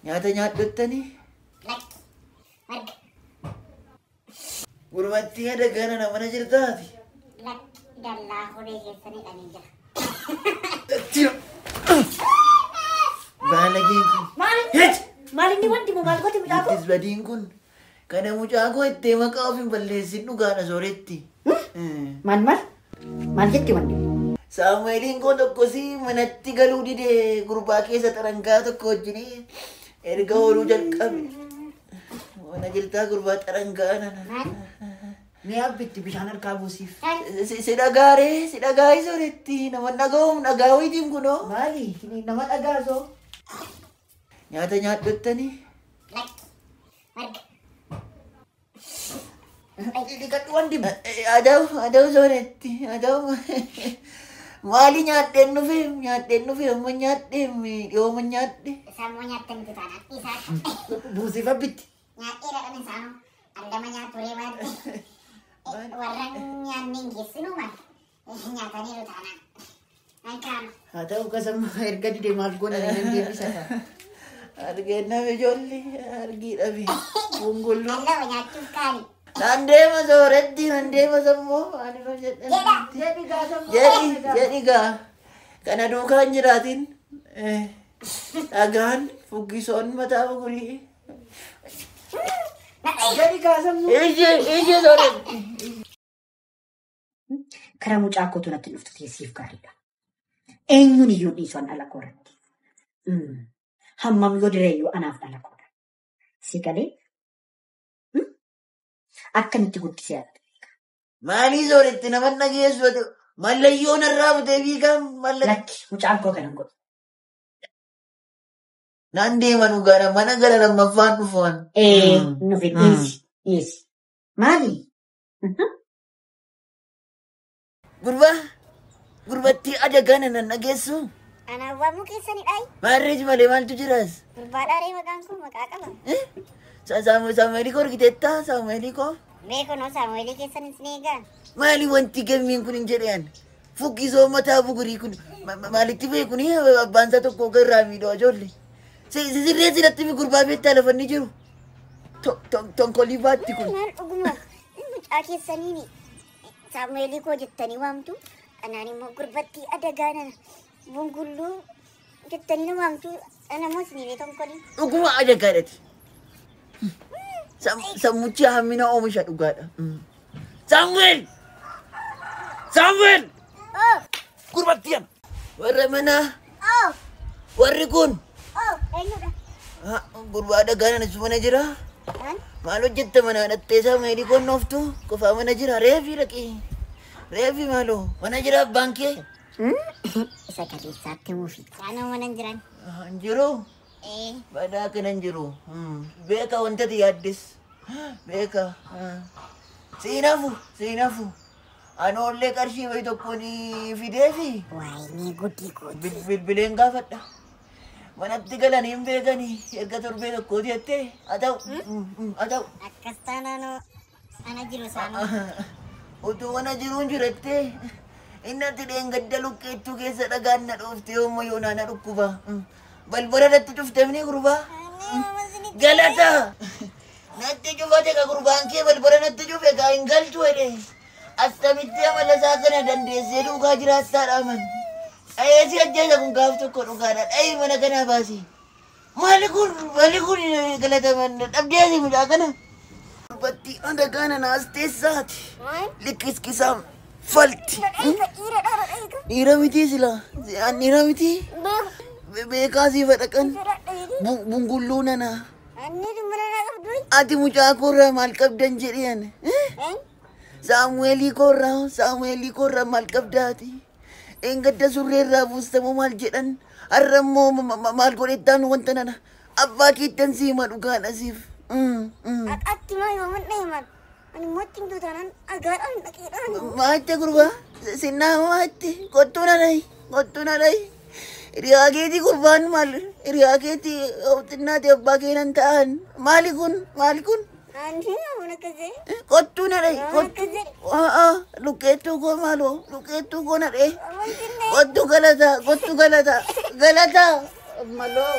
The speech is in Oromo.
Nyaata nyaaddottanii? Gurbattii ada gana nama mana jirtaati? Dallaa horee keessanii dhanii jira. Baalageen kun. Maali inni wanti maal gooti mucaa koo? Ittis badiin kun. Kana mucaa koo ittee maqaa of hin balleessin dhugaadha sooretti. Maal jetti wanti? Saamu'eeliin koo tokkosii manatti galuu didee gurbaa keessa xarangaa tokko wajjinii erga ooluu jalqabe. Mana jirtaa gurbaa xarangaa nana. Mee abbitti bishaan harkaa buusiif. Si dhagaaree si dhagaa'ii sooretti nama dhaga'uun dhagaa wayitiin kunoo. Maali? Nama dhagaasoo. Nyaata nyaaddottanii? Adau sooretti adau. Maali nyaadheen dhufe amma nyaadheen dhiyooma nyaadhe. Sammuu nyaattanii tutaadhaan isaa. Buusiif abbitti. Nyaadhee dhadhan isaanuu aldama nyaatuuree maadde. Warra nyaanni hin geessinu maal? Nyaatanii tutaadhaan. Nankaama. Haa ta'u kasammaa erga didee maal goona nan deebisa. Argeennaaf ijoollee argii dhabe. Bungullu. Aldama nyaachuuf kaani. Nandeema sooretti nandeema sammuu maalirra jedhan. Jedhi gaa kana duukaan jiraatin dhagaan fuggisoon mataa bugurii. Jedhi gaa sammuu. Ije sooretti. Karaa mucaa kootu natti dhuftu teessiif gaariidha. Eenyuun iyyuu dhiisuun dhala koorratti. Hammam yoo direeyyuu anaaf dhala koodha. Si galee? Akkamitti guddisee yaadata? Maalii sooretti nama dhageessu mallayyoon irraa butee fiigaa Lakki mucaan koo kana godhu. Naan deema dhugaadha mana gala lammaffaan dhufuun. Nufi dhiisi. Maali? Gurbattii ada gana nan dhageessu. Anaaf waamuu keessanidhaayi. Maarreeji malee maaltu jiraas? Gurbaadhaaree maqaan kun maqaa qaba. Saamu'eelii koo argiteettaa Saamu'eelii koo? Beekunoo Saamu'eelii keessan isin eegaa. Maali wanti gammiin kun hin jedhan? Fuggisoo mataa bugurii kun maalitti beekuni abbaan isaa tokko irraa miidhaa ijoollee. Sirree sidatti fi gurbaa beektaa lafa inni jiru. Tonkolii baatti kun. Maal dhuguma mucaa keessaniin Saamu'eelii koo jettanii waamtu. Anaan immoo gurbattii adagaa nana bungulluu jettanii na waamtu. Anamoo isinii tonkolii. Dhuguma adagaadhati. Sammuchi hammina oomisha dhugaadha. Saamu'eel! Gurbattii warra manaa. Warri kun. Eenyudha? Gurbaa adagaa nana mana jira. Maal hojjetta mana dhattee Saamu'eelii koo nooftu qofaa mana jira reefii dhaqee. Reefi maaloo mana jira abbaan kee? Isa kaleessaatti muufi. Saanoo mana hin jiran. Hin jiru? Badaa kana hin jiru. Beeka wantati yaaddis. Beeka. Seenaafu. Anoollee qarshii wayi tokkoon fideefi. Waayinii guddii kooti. Bilbileen gaafadha. Manatti galanii hin beekanii erga torbee tokkooti jettee haa ta'u. Akkas taanaanoo ana jiru saanoo. Utuu mana jiruun jirattee inni ati dheengadda luqqeettuu keessa dhagaan na dhoofte yoommoo yoonaa na dhukkuba. Balbala natti cuftamni gurbaa. Galata! Natti cufate ka gurbaan kee balbala natti cufe ka hin galchu jedhe. Attamitti amala isaa kana dandeessee dhugaa jiraattaadha man. Dhayee si ajjeesa kun gaaf tokko dhugaadha. Dhayee mana kanaa baasi. Maali kun galataman dhabdeesi mucaa kana. Gurbattii adagaa nanaas teessaati. Likkiskisaan falti. Dhiira mitii sila. Dhiira mitii. Beekaa siifa dhaqan. Bungulluu nana. Ati mucaa koorraa maal qabdan jedheen. Saamu'eelii koorraa maal qabdaati. Eengadda surreerraa buustamoo maal jedhan. Har'ammoo maal godhettaan wanta nana. Abbaa keettan siima dhugaadha siif. Ati maa yoo man dheeman. Ani mootiin tuutaanan agaadhaan dhaqeedhaan. Maatte gurbaa. Sinnaa maatte. Kottuu na dhayi. Hiriyaa keetii gurbaan maal? Hiriyaa keetii xinnaati abbaa keenan ta'an. Maali kun? Ani waan akkasii. Kottuu na dhayi. Luqqeettuu koo maaloo? Luqqeettuu koo na dhayi. Kottuu galata. Maloo.